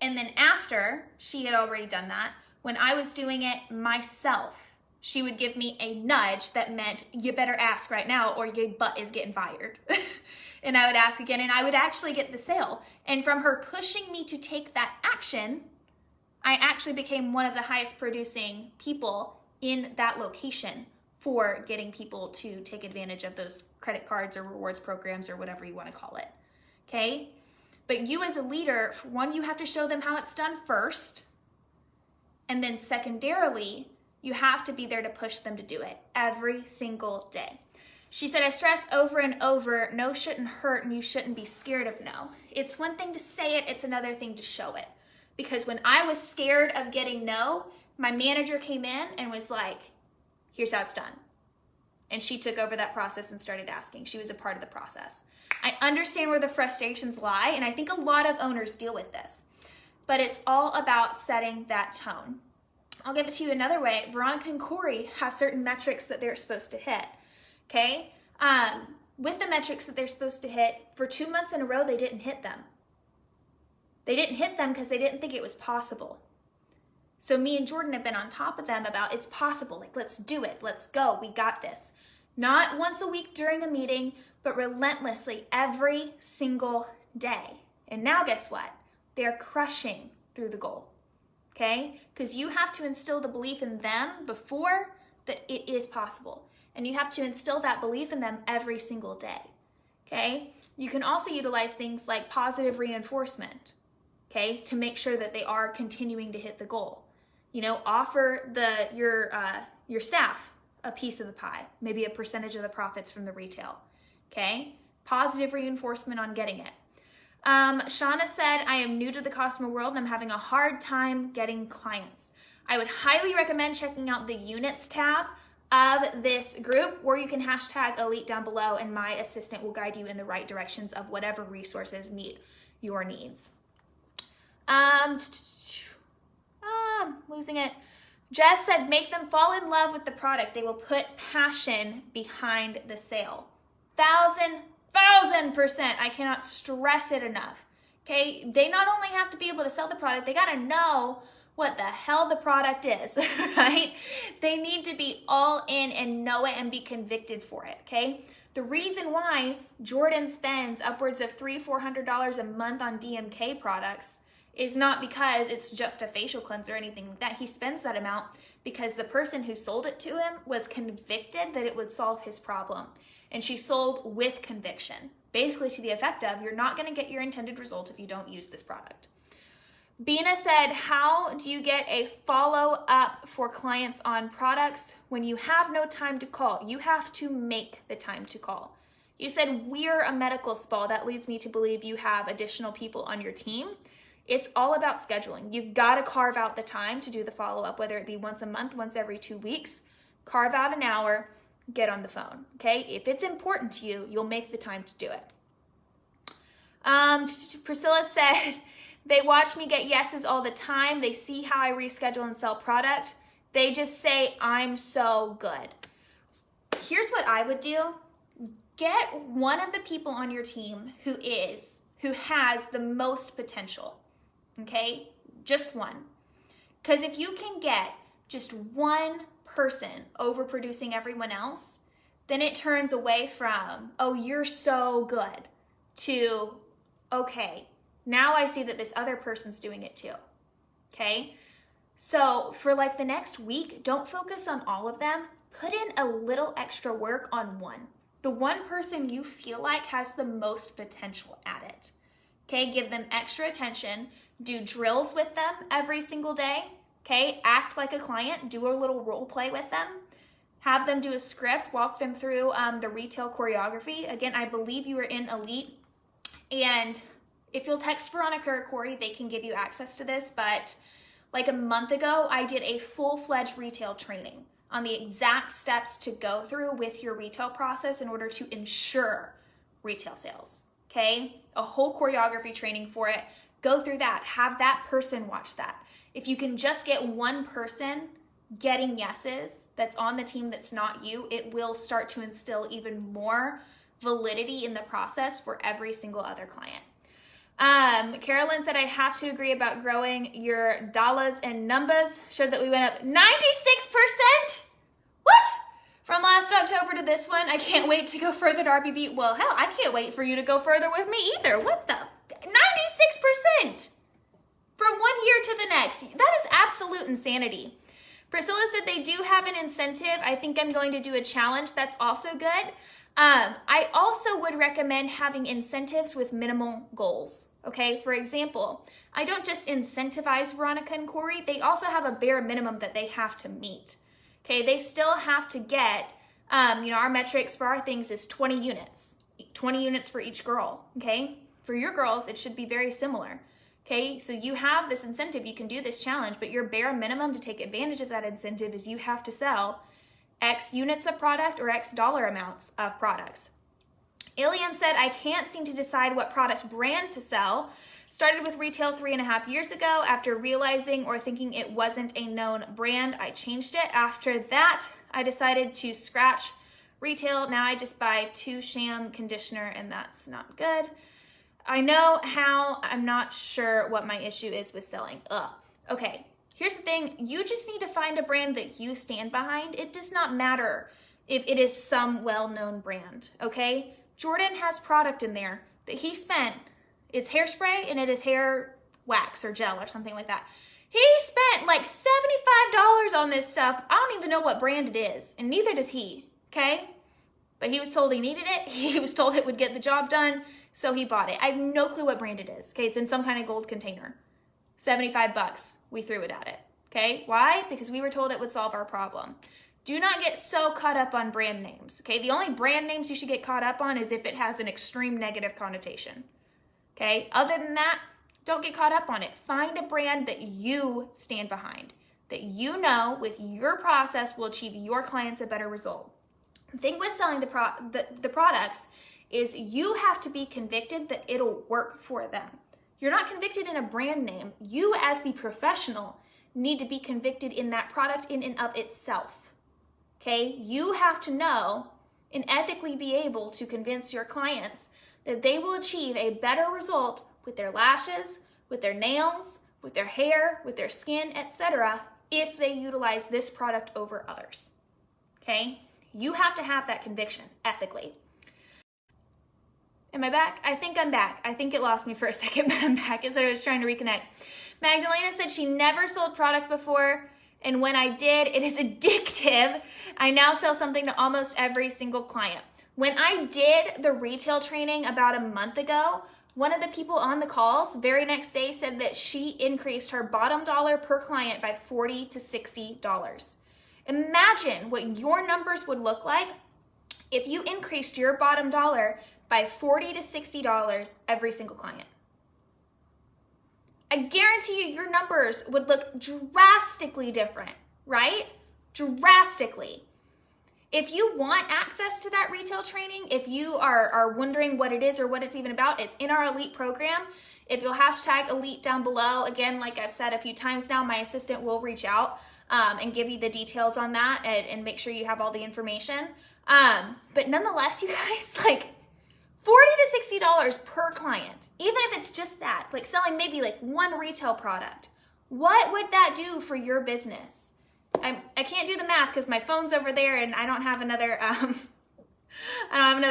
And then after she had already done that, when I was doing it myself, she would give me a nudge that meant you better ask right now or your butt is getting fired. And I would ask again and I would actually get the sale. And from her pushing me to take that action, I actually became one of the highest producing people in that location for getting people to take advantage of those credit cards or rewards programs or whatever you want to call it. Okay? But you as a leader, for one, you have to show them how it's done first. And then secondarily, you have to be there to push them to do it every single day. She said, I stress over and over, no shouldn't hurt and you shouldn't be scared of no. It's one thing to say it, it's another thing to show it. Because when I was scared of getting no, my manager came in and was like, here's how it's done. And she took over that process and started asking. She was a part of the process. I understand where the frustrations lie, and I think a lot of owners deal with this. But it's all about setting that tone. I'll give it to you another way. Veronica and Corey have certain metrics that they're supposed to hit, okay? With the metrics that they're supposed to hit, for 2 months in a row, they didn't hit them. They didn't hit them because they didn't think it was possible. So me and Jordan have been on top of them about it's possible. Let's do it. Let's go. We got this. Not once a week during a meeting, but relentlessly every single day. And now guess what? They're crushing through the goal. okay? Because you have to instill the belief in them before that it is possible. And you have to instill that belief in them every single day, okay? You can also utilize things like positive reinforcement, okay, to make sure that they are continuing to hit the goal. You know, offer your staff a piece of the pie, maybe a percentage of the profits from the retail, okay? Positive reinforcement on getting it. Shauna said, I am new to the customer world and I'm having a hard time getting clients. I would highly recommend checking out the units tab of this group, or you can hashtag elite down below and my assistant will guide you in the right directions of whatever resources meet your needs. Losing it. Jess said, make them fall in love with the product. They will put passion behind the sale. 1000%. I cannot stress it enough. Okay, they not only have to be able to sell the product, they got to know what the hell the product is, right? They need to be all in and know it and be convicted for it, okay? The reason why Jordan spends upwards of $300-400 a month on DMK products is not because it's just a facial cleanser or anything like that. He spends that amount because the person who sold it to him was convicted that it would solve his problem. And she sold with conviction, basically to the effect of, you're not gonna get your intended result if you don't use this product. Bina said, how do you get a follow-up for clients on products when you have no time to call? You have to make the time to call. You said, we're a medical spa. That leads me to believe you have additional people on your team. It's all about scheduling. You've got to carve out the time to do the follow-up, whether it be once a month, once every 2 weeks. Carve out an hour, get on the phone, okay? If it's important to you, you'll make the time to do it. Priscilla said, they watch me get yeses all the time. They see how I reschedule and sell product. They just say, I'm so good. Here's what I would do. Get one of the people on your team who has the most potential. Okay, just one. Because if you can get just one person overproducing everyone else, then it turns away from, oh, you're so good, to, okay, now I see that this other person's doing it too, okay? So for like the next week, don't focus on all of them. Put in a little extra work on one. The one person you feel like has the most potential at it. Okay, give them extra attention. Do drills with them every single day. Okay, act like a client. Do a little role play with them. Have them do a script. Walk them through the retail choreography. Again, I believe you are in Elite. And if you'll text Veronica or Corey, they can give you access to this. But like a month ago, I did a full-fledged retail training on the exact steps to go through with your retail process in order to ensure retail sales. Okay, a whole choreography training for it. Go through that. Have that person watch that. If you can just get one person getting yeses that's on the team that's not you, it will start to instill even more validity in the process for every single other client. Carolyn said, I have to agree about growing your dollars and numbers. Showed that we went up 96%. What? From last October to this one. I can't wait to go further to RBB. Well, hell, I can't wait for you to go further with me either. What the? 96%. From 1 year to the next. That is absolute insanity. Priscilla said they do have an incentive. I think I'm going to do a challenge. That's also good. I also would recommend having incentives with minimal goals. Okay, for example, I don't just incentivize Veronica and Corey. They also have a bare minimum that they have to meet. Okay, they still have to get, our metrics for our things is 20 units. 20 units for each girl, okay? For your girls, it should be very similar. Okay, so you have this incentive, you can do this challenge, but your bare minimum to take advantage of that incentive is you have to sell X units of product or X dollar amounts of products. Ilian said, I can't seem to decide what product brand to sell. Started with retail 3.5 years ago. After realizing or thinking it wasn't a known brand, I changed it. After that, I decided to scratch retail. Now I just buy 2 sham conditioner and that's not good. I know how, I'm not sure what my issue is with selling. Okay, here's the thing. You just need to find a brand that you stand behind. It does not matter if it is some well-known brand, okay? Jordan has product in there that he spent. It's hairspray and it is hair wax or gel or something like that. He spent like $75 on this stuff. I don't even know what brand it is, and neither does he, okay? But he was told he needed it. He was told it would get the job done, so he bought it. I have no clue what brand it is, okay? It's in some kind of gold container. 75 bucks. We threw it at it, okay? Why? Because we were told it would solve our problem. Do not get so caught up on brand names, okay? The only brand names you should get caught up on is if it has an extreme negative connotation, okay? Other than that, don't get caught up on it. Find a brand that you stand behind, that you know with your process will achieve your clients a better result. The thing with selling the products is you have to be convicted that it'll work for them. You're not convicted in a brand name. You as the professional need to be convicted in that product in and of itself, okay? You have to know and ethically be able to convince your clients that they will achieve a better result with their lashes, with their nails, with their hair, with their skin, etc., if they utilize this product over others, okay? You have to have that conviction ethically. Am I back? I think I'm back. I think it lost me for a second, but I'm back as I was trying to reconnect. Magdalena said she never sold product before, and when I did, it is addictive. I now sell something to almost every single client. When I did the retail training about a month ago, one of the people on the calls very next day said that she increased her bottom dollar per client by $40 to $60. Imagine what your numbers would look like if you increased your bottom dollar by $40 to $60 every single client. I guarantee you your numbers would look drastically different, right? Drastically. If you want access to that retail training, if you are wondering what it is or what it's even about, it's in our elite program. If you'll hashtag elite down below, again, like I've said a few times now, my assistant will reach out and give you the details on that and make sure you have all the information. But nonetheless, you guys, like $40 to $60 per client, even if it's just that, like selling maybe like one retail product, what would that do for your business? I can't do the math because my phone's over there and I don't have another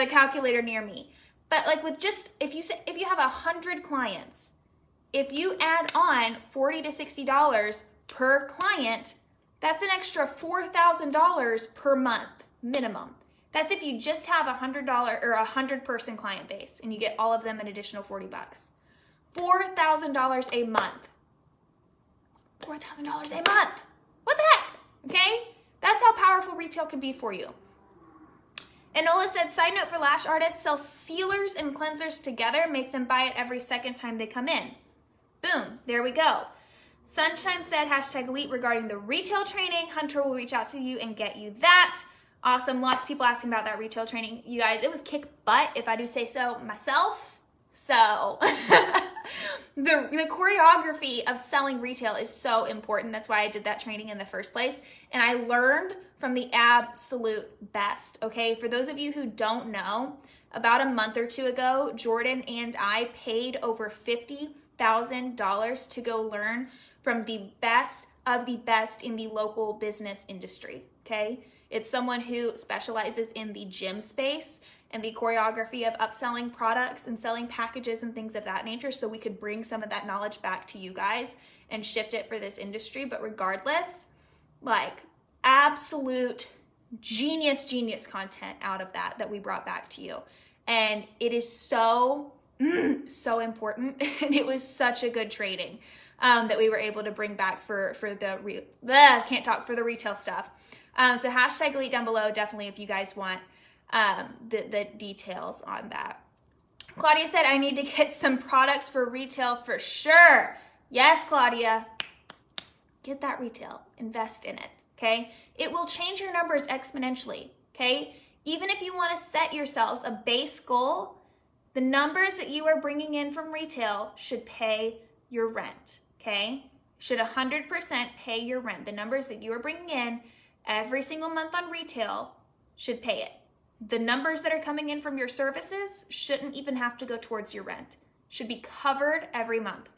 calculator near me. But like with just if you have 100 clients, if you add on $40 to $60 per client, that's an extra $4,000 per month minimum. That's if you just have $100 or 100-person client base and you get all of them an additional $40. $4,000 a month. $4,000 a month. What the heck? Okay? That's how powerful retail can be for you. And Ola said, side note for lash artists, sell sealers and cleansers together, make them buy it every second time they come in. Boom, there we go. Sunshine said, hashtag elite regarding the retail training. Hunter will reach out to you and get you that. Awesome, lots of people asking about that retail training. You guys, it was kick butt, if I do say so myself. So the choreography of selling retail is so important. That's why I did that training in the first place. And I learned from the absolute best, okay? For those of you who don't know, about a month or two ago, Jordan and I paid over $50,000 to go learn from the best of the best in the local business industry, okay? It's someone who specializes in the gym space and the choreography of upselling products and selling packages and things of that nature, so we could bring some of that knowledge back to you guys and shift it for this industry. But regardless, like absolute genius content out of that we brought back to you. And it is so important. And it was such a good training that we were able to bring back for the retail stuff. So hashtag elite down below, definitely, if you guys want the details on that. Claudia said, I need to get some products for retail for sure. Yes, Claudia, get that retail, invest in it, okay? It will change your numbers exponentially, okay? Even if you want to set yourselves a base goal, the numbers that you are bringing in from retail should pay your rent, okay? Should 100% pay your rent. The numbers that you are bringing in every single month on retail should pay it. The numbers that are coming in from your services shouldn't even have to go towards your rent. Should be covered every month.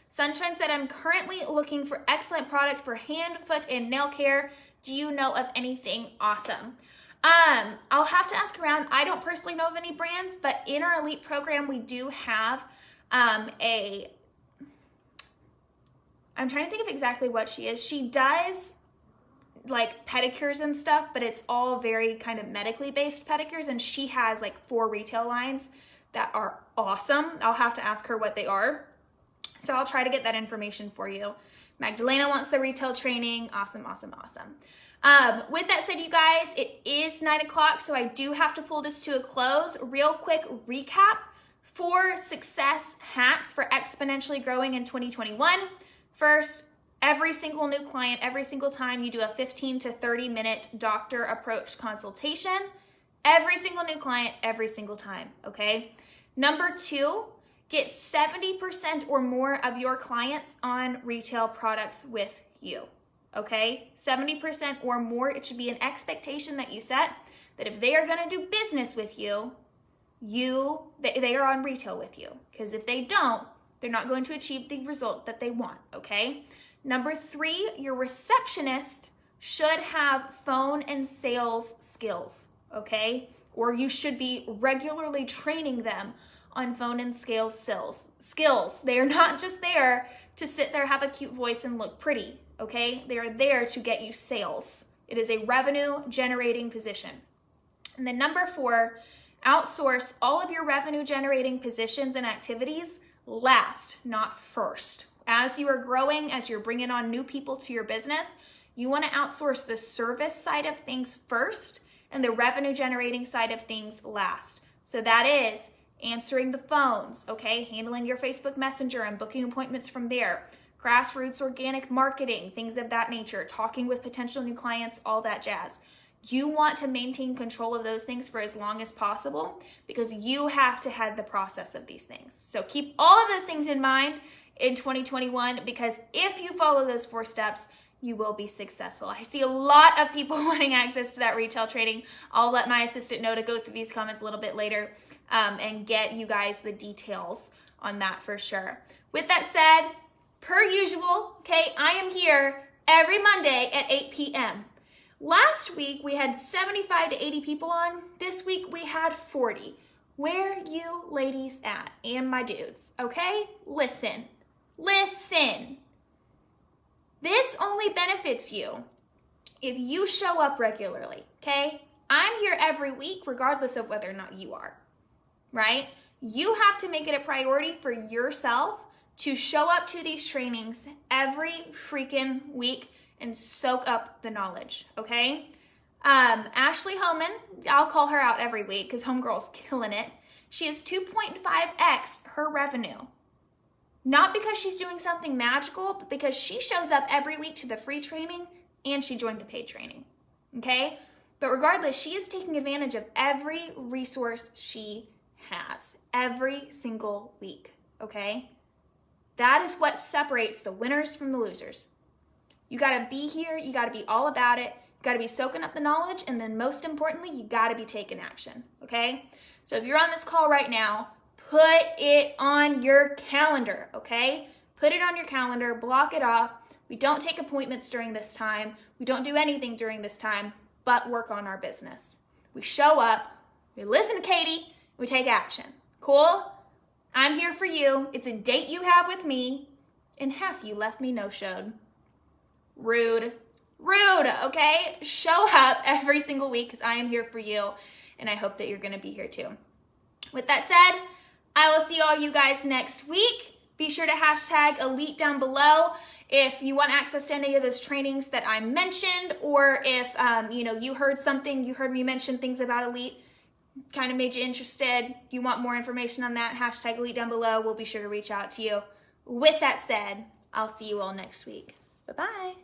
Sunshine said, I'm currently looking for excellent product for hand, foot, and nail care. Do you know of anything awesome? I'll have to ask around. I don't personally know of any brands, but in our elite program, we do have I'm trying to think of exactly what she is. She does like pedicures and stuff, but it's all very kind of medically based pedicures, and she has like 4 retail lines that are awesome. I'll have to ask her what they are. So I'll try to get that information for you. Magdalena wants the retail training. Awesome, awesome, awesome. With that said, you guys, it is 9 o'clock, so I do have to pull this to a close. Real quick recap: 4 success hacks for exponentially growing in 2021. First, every single new client, every single time you do a 15 to 30 minute doctor approach consultation. Every single new client, every single time, okay? Number 2, get 70% or more of your clients on retail products with you, okay? 70% or more. It should be an expectation that you set that if they are gonna do business with you, they are on retail with you. Because if they don't, they're not going to achieve the result that they want, okay? Number 3, your receptionist should have phone and sales skills, okay? Or you should be regularly training them on phone and skills. They are not just there to sit there, have a cute voice, and look pretty, okay? They are there to get you sales. It is a revenue generating position. And then number 4, outsource all of your revenue generating positions and activities last, not first. As you are growing, as you're bringing on new people to your business, you want to outsource the service side of things first and the revenue generating side of things last. So that is answering the phones, okay? Handling your Facebook Messenger and booking appointments from there. Grassroots organic marketing, things of that nature. Talking with potential new clients, all that jazz. You want to maintain control of those things for as long as possible because you have to head the process of these things. So keep all of those things in mind in 2021, because if you follow those 4 steps, you will be successful. I see a lot of people wanting access to that retail training. I'll let my assistant know to go through these comments a little bit later and get you guys the details on that for sure. With that said, per usual, okay, I am here every Monday at 8 p.m. Last week, we had 75 to 80 people on. This week, we had 40. Where you ladies at? And my dudes, okay? Listen. This only benefits you if you show up regularly, okay? I'm here every week, regardless of whether or not you are, right? You have to make it a priority for yourself to show up to these trainings every freaking week and soak up the knowledge, okay? Ashley Homan, I'll call her out every week because Homegirl's killing it. She is 2.5x her revenue. Not because she's doing something magical, but because she shows up every week to the free training and she joined the paid training, okay? But regardless, she is taking advantage of every resource she has every single week, okay? That is what separates the winners from the losers. You gotta be here, you gotta be all about it, you gotta be soaking up the knowledge, and then most importantly, you gotta be taking action, okay? So if you're on this call right now, put it on your calendar, okay? Put it on your calendar, block it off. We don't take appointments during this time. We don't do anything during this time, but work on our business. We show up, we listen to Katie, we take action. Cool? I'm here for you. It's a date you have with me, and half you left me no-showed. Rude, okay? Show up every single week because I am here for you, and I hope that you're going to be here too. With that said, I will see all you guys next week. Be sure to hashtag Elite down below if you want access to any of those trainings that I mentioned, or if you heard something, you heard me mention things about Elite, kind of made you interested, you want more information on that, hashtag Elite down below. We'll be sure to reach out to you. With that said, I'll see you all next week. Bye-bye.